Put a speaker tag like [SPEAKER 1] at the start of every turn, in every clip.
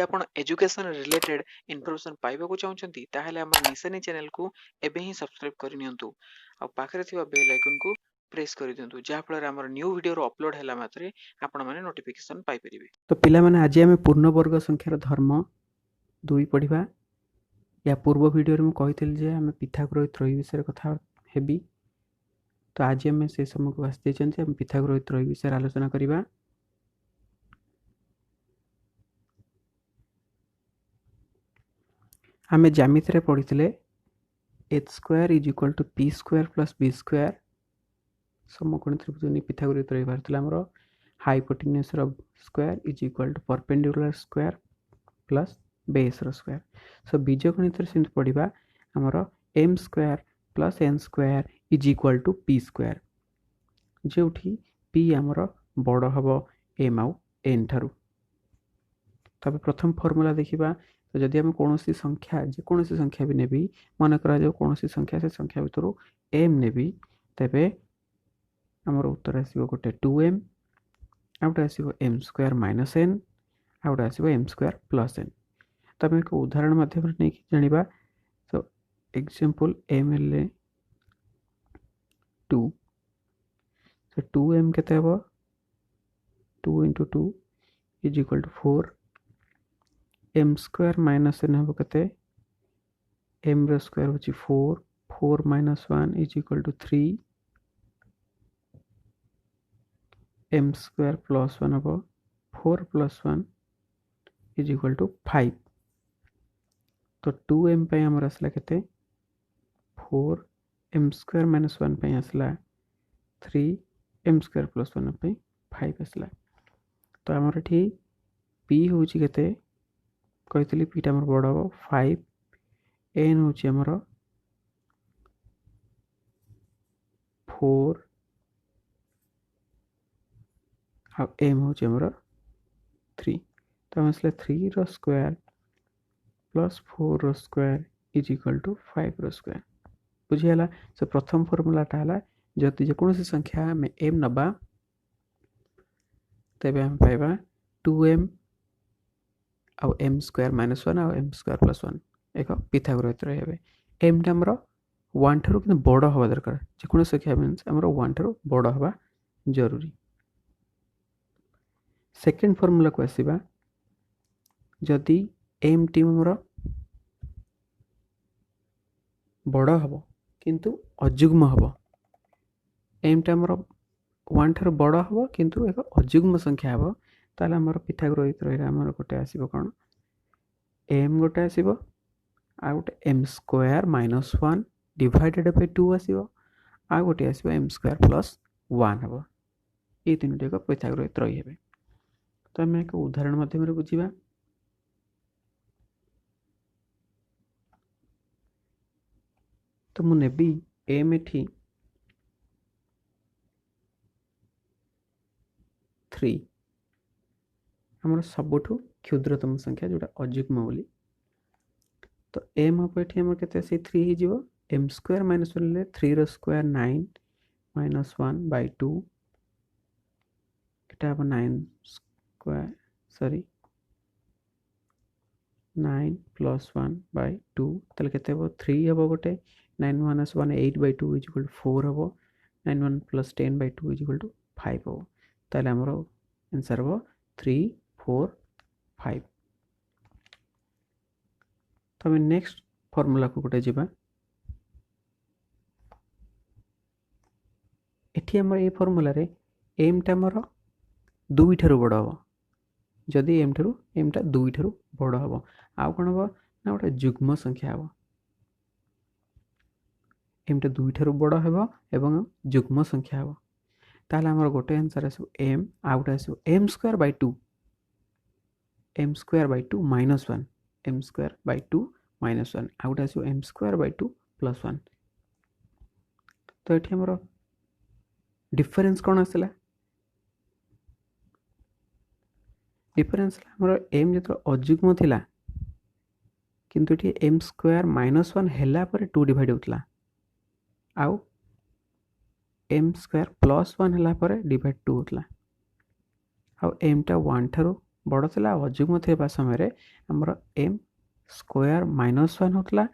[SPEAKER 1] आपण education related information पाइबाकू चाहूछंती ताहेले हमर निशानी चैनल को एबे ही सब्सक्राइब करि नियंतु आ पाखरे थिबा बेल आइकन को प्रेस करि दियंतु जा फल हमर न्यू वीडियो रो अपलोड हैला मात्रे आपण माने नोटिफिकेशन पाइ परिबे।
[SPEAKER 2] तो पिला माने आज आमे पूर्ण वर्ग संख्यार धर्म 2 पढ़िबा। या पूर्व वीडियो रे म कहितल जे आमे पिथागोरस त्रयी विषय कथा हेबी। तो आज आमे से समय को वास्ते चंते आमे पिथागोरस त्रयी विषय आलोचना करिबा। आमे ज्यामिति रे पढितले h² = p² + b² समकोण त्रिभुज पिथागोरस त्रयी बारतला हमरो hypotenuse of square is equal to perpendicular square plus base row square। सो बीजगणित रे सिंत पढिबा हमरो m² plus n² is equal to p², जेउठी p हमरो बड़ हबो m आउ n थारु। तबे प्रथम फार्मूला देखिबा। तो जदि हम कोनोसी संख्या जे कोनोसी संख्या भी नेबी, मन करा जो कोनोसी संख्या से संख्या भितरु m नेबी, तबे हमरो उत्तर आसीबो गोटे 2m, आउट आसीबो m² - n, आउट आसीबो m² + n। तबे एक उदाहरण माध्यम रे नै जानिबा। तो एग्जांपल m ले 2, तो 2m केते हबो 2 * 2 = 4, m² - n हबो केते m रो स्क्वायर होची 4, 4 - 1 = 3, m² + 1 हबो 4 + 1 = 5। तो 2m पे हमर असला केते 4, m² - 1 पे असला 3, m² + 1 पे 5 असला। तो हमर एठी p होची केते कहितली p टा हमर बड हो 5, n होची हमर 4 आ m होची हमर 3। तो हम असला 3 रो स्क्वायर प्लस 4 रो स्क्वायर = 5 रो स्क्वायर। बुझियाला। सो प्रथम फार्मूला टा हला जति जे कोनोसी संख्या में m नबा, तबे हम पाइबा 2m आउ m² - 1 आउ m² + 1 एक पिथागोरस त्रयी हेबे। m टा हमरो 1 थारु किन बड़ हवा दरकार, जे कोनोसी संख्या मींस हमरो 1 थारु बड़ हवा जरूरी। सेकंड फार्मूला को आसीबा। जदि m टी हमरो बड़ हबो किंतु अजुग्म हबो, m टा हमरो 1 थारु बड़ हबो किंतु एक अजुग्म संख्या हबो, ताले हमरो पिथागोरस त्रयी रे हमरो गोटे आसीबो कोन m गोटे आसीबो, आ गोटे m² - 1 डिवाइडेड बाय 2 आसीबो, आ गोटे आसीबो m² + 1 हबो। ए तीनोटी को पिथागोरस त्रयी हेबे। तो हम एक उदाहरण माध्यम रे बुझिबा। तो मु नेबी m एठी 3, हमर सबठु क्षुद्रतम संख्या जोटा अजुग्म बोली। तो m हबो एठी हमर केते से 3 ही जीवो, m² - 1 ले 3 रो स्क्वायर 9 - 1/2, एटा हबो 9 + 1/2, तले केते हबो 3 हबो गोटे 9 - 1 8/2 = 4 हबो, 9 1 + 10/2 = 5 हबो। ताले हमरो आंसर हबो 3 4 5। तो हम नेक्स्ट फार्मूला को गोटे जिबा। एठी हमर ए फार्मूला रे m टा हमर 2 थारु बड़ हबो। जदि m टा 2 थारु बड़ हबो, आ कोन हबो ना गोटे जुग्म संख्या हबो। m टा 2 थारु बड़ हबो एवं जुग्म संख्या हबो, ताले हमर गोटे आंसर आसो m, आउट आसो m² / 2, m² / 2 - 1, m² / 2 - 1, आउट आसो m² / 2 + 1। तो एठी हमर डिफरेंस कोन आसला, डिफरेंस हमर m जतो अजुग्म थिला किंतु एठी m² - 1 हेला पर 2 डिवाइड होतला, आउ m² + 1 हेला पर डिवाइड 2 होतला, आउ m टा 1 थारु बड़ थिला अजुग्म थिबा समय हमर m स्क्वायर -1 होतला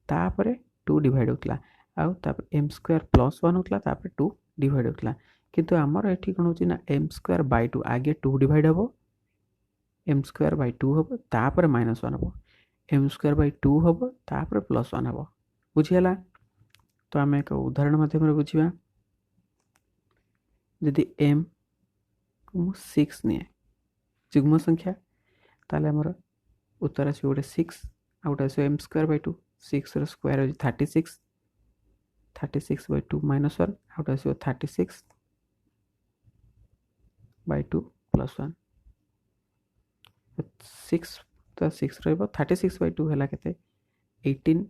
[SPEAKER 2] तापर 2 डिवाइड होतला आउ तापर m स्क्वायर +1 होतला तापर 2 डिवाइड होतला किंतु हमर एठी कोन होची ना m स्क्वायर बाय 2 आगे 2 डिवाइड हबो m स्क्वायर बाय 2 हबो तापर -1 हबो m स्क्वायर बाय 2 हबो तापर +1 हबो बुझियला। तो आम एक उदाहरण माध्यम बुझा यदि m को 6 निए जुग्म संख्या ताले हमर उत्तर आसी गोटे 6 आ गोटे आसी m स्क्वायर बाय 2 6 रो स्क्वायर हो 36 36 बाय 2 -1 आ गोटे आसी 36 बाय 2 +1 6 तो 6 रहइबो 36 बाय 2 हला केते 18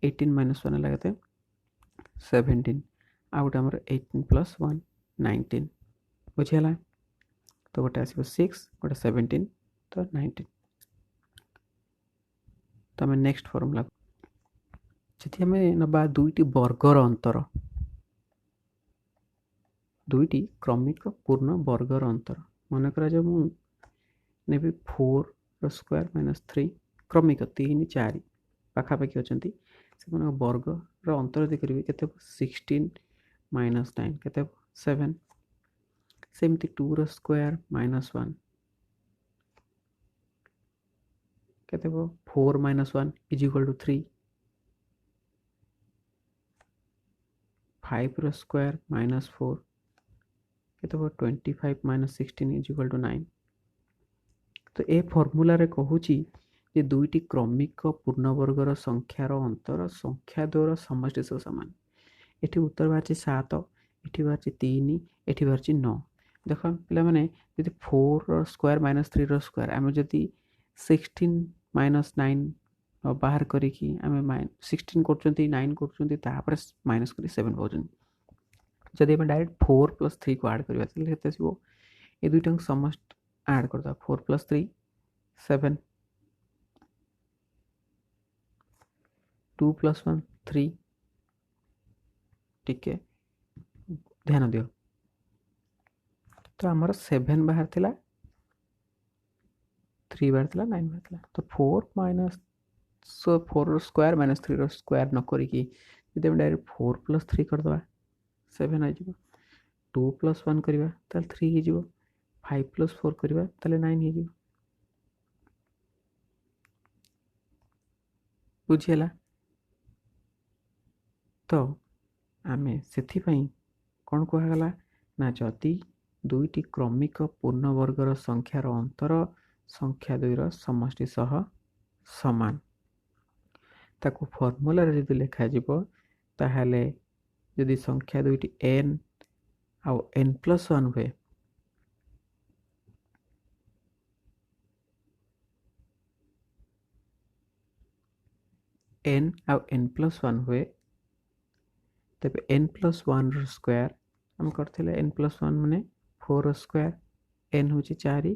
[SPEAKER 2] 18 -1 हला केते 17 आ गोटे हमर 18 + 1 19 बुझियला। तो गोटे आसीबो 6 गोटे 17 तो 19 तो आम नेक्स्ट फॉर्मूला जदि आम नबा दुईटी वर्गर अंतर दुईटी क्रमिक पूर्ण वर्गर अंतर मन करा जो मु नेबी 4 रो स्क्वायर -3 क्रमिक 3 4 पाखापाखि अछंती से मन वर्ग रो अंतर दे करिवे केते 16 - 9 केते 7 सेमती 2 रो स्क्वायर -1 केते 4 - 1 = 3 5 रो स्क्वायर -4 केते 25 - 16 = 9 तो ए फॉर्मूला रे कहूची जे दुईटी क्रमिक पूर्णवर्गर संख्यार अंतर संख्या द्वारा समष्टि सह समान एठी उत्तर बाहर 7 एठी बाहर 3 एठी बाहर 9 देखो पिला माने यदि 4 रो स्क्वायर -3 रो स्क्वायर आमे जदि 16 - 9 बाहर करी कि आमे 16 करचंती 9 करचंती तापर माइनस करी 7 पाउचन जदि आमे डायरेक्ट 4 + 3 को ऐड करबा तले हेते सिबो ए दुईटा समस्त ऐड कर दो 4 + 3 7 2 + 1 3 टिके ध्यान दियो तो हमर 7 बाहर थिला 3 बाहर थिला 9 बाहर थिला तो 4 रो स्क्वायर -3 रो स्क्वायर न करी कि यदि हम डायरेक्ट 4 + 3 कर दवा 7 आ जिवो 2 + 1 करबा त 3 ही जिवो 5 + 4 करबा त 9 ही जिवो बुझियला। तो आमे सेथि पई कोन कहला गला ना जदि दुईटी क्रमिक पूर्णवर्गर संख्यार अंतर संख्या दुईर समष्टि सह समान ताको फॉर्मूला रे जदि लिखा जिवो ताहाले यदि संख्या दुईटी n आउ n + 1 हुए n आउ n + 1 हुए तबे n + 1 रो स्क्वायर हम करथिले n + 1 माने 4 रो स्क्वायर n होची 4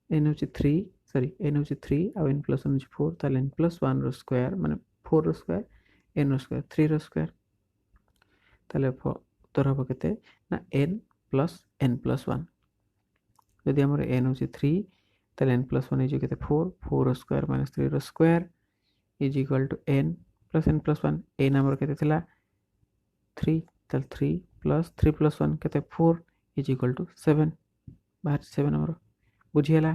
[SPEAKER 2] n होची 3 सॉरी n होची 3 आउ n + 1 होची 4 ताले n + 1 रो स्क्वायर माने 4 रो स्क्वायर n रो स्क्वायर 3 रो स्क्वायर ताले उत्तर हो केते ना n + n + 1 यदि हमर n होची 3 ताले n + 1 इज केते 4 4 रो स्क्वायर -3 रो स्क्वायर = n + n + 1 n हमर केते थिला 3 ताले 3 + 3 + 1 केते 4 = 7 बाहर 7 हमर बुझियला।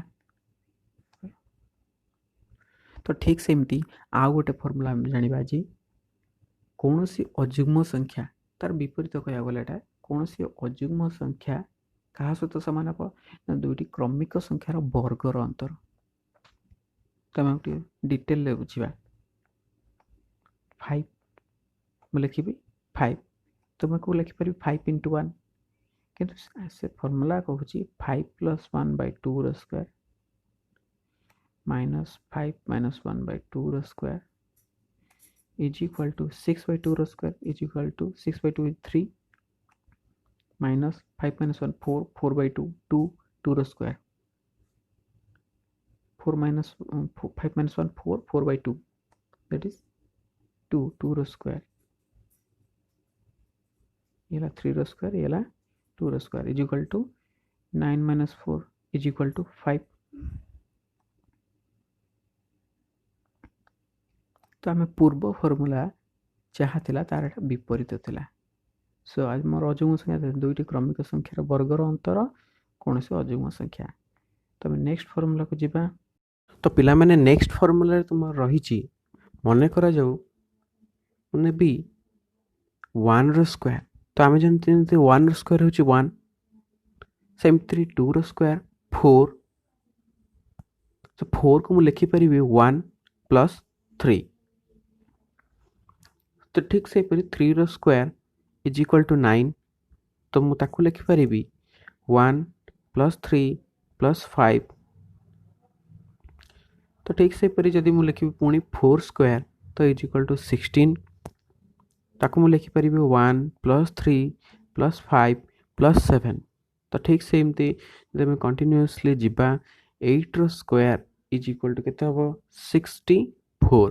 [SPEAKER 2] तो ठीक सेमती आ गोटे फॉर्मूला हम जानिबा जी कोनोसी अजुग्म संख्या तार विपरीत कहया गलाटा कोनोसी अजुग्म संख्या कहा सहित समान हबो ना दुईटी क्रमिक संख्यार वर्गर अंतर तो हम गोटे डिटेल ले बुझिबा 5 मैं लिखिबी 5 तो मैं को लिखि पारि 5 * 1 किंतु से formula कहूची 5 + 1 / 2 row square -5 - 1 / 2 row square = 6 / 2 row square = 6 / 2 is 3 -5 - 1 4 4 / 2 2 2 row square 4 - 5 - 1 4 4 / 2 that is 2 2 row square ये 3 रो स्क्वायर ये 2 रो स्क्वायर = 9 - 4 इज इक्वल टू 5। तो आम पूर्व फर्मूला जहाँ थिला तार एटा विपरीत थिला। सो आज मोर अजुग्म संख्या दुईटी क्रमिक संख्यार वर्गर अंतर कौन से अजुग्म संख्या। तो आम नेक्स्ट फर्मूला को जीवा। तो पिला माने नेक्स्ट फर्मूला तुम रही मन करा जाऊ नेबी 1 रो स्क्वायर। तो आम जानते 1 रो स्क्वायर होची 1, सेमती 2 रो स्क्वायर 4। तो 4 को मुझे लिखिपारि 1 प्लस 3। तो ठीक से 3 रो स्क्वायर इज इक्वल टू 9। तो मुझे लिखिपारि 1 प्लस 3 प्लस 5। तो ठीक से जदि मुझे लिखी पुणी 4 स्क्वायर तो इज इक्वल टू 16। ताको मुझे लिखिपारि 1 प्लस 3 प्लस 5 प्लस 7। तो ठीक से एमती जब कंटिन्यूअसली जीवा 8 रो स्क्वायर इज इक्वल टू केते हबो 64।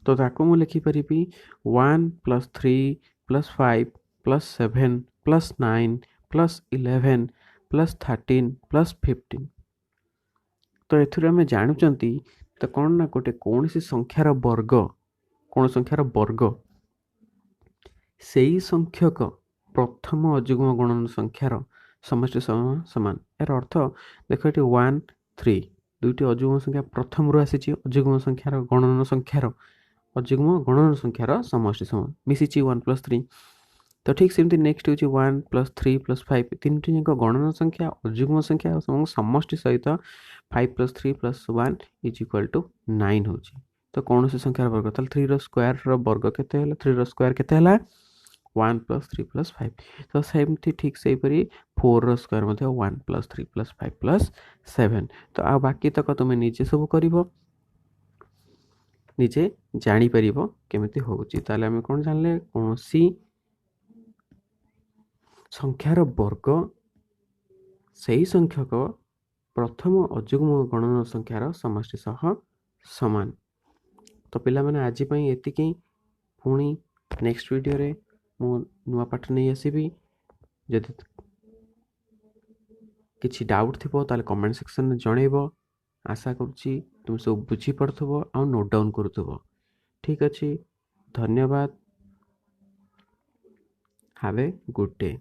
[SPEAKER 2] तो ताको मुझे लिखिपारि 1 plus 3 plus 5 plus 7 plus 9 plus 11 plus 13 plus 15। तो एथुरे आमे जानुचंती तो कौन ना गोटे कौन सी संख्यार वर्ग, कौन संख्यार वर्ग सेई संख्यक प्रथम अजुग्म गणन संख्यार समष्टि समान। यार अर्थ देख ये 1 3 दुईटी अजुग्म संख्या प्रथम रू आसी अजुग्म संख्यार गणन संख्यार अजुग्म गणन संख्यार समष्टि समान मिसी 1 प्लस 3। तो ठीक सेमती नेक्स्ट होची 1 प्लस 3 प्लस 5 तीनटी जाक गणन संख्या अजुग्म संख्या समष्टि सहित 5 plus 3 plus 1 is equal to 9 होची। तो कौन से संख्यार वर्ग ताल 3 रो स्क्वायर रो वर्ग केते हला 3 रो स्क्वायर केते हला 1 प्लस 3 प्लस 5। तो सेमती ठीक से परी 4 रो स्क्वायर मध्ये 1 प्लस 3 प्लस 5 प्लस 7। तो आ बाकी तक तुम निजे सब करिवो निजे जानी परिवो केमिति होउची। ताले हम कोन जानले कोनसी संख्यार वर्ग सही संख्यक प्रथम अजुग्म गणन संख्यार समष्टि सह समान। तो पिला माने आज पई एतिकी पुणी नेक्स्ट वीडियो रे मु नुआ पाठ नहीं आसीबी। जदि किछि डाउट थिबो ताले कमेंट सेक्शन में जणैबो। आशा करूची तुम सब बुझी पड़थबो आ नोट डाउन करथबो। ठीक अछि, धन्यवाद। Have a good day.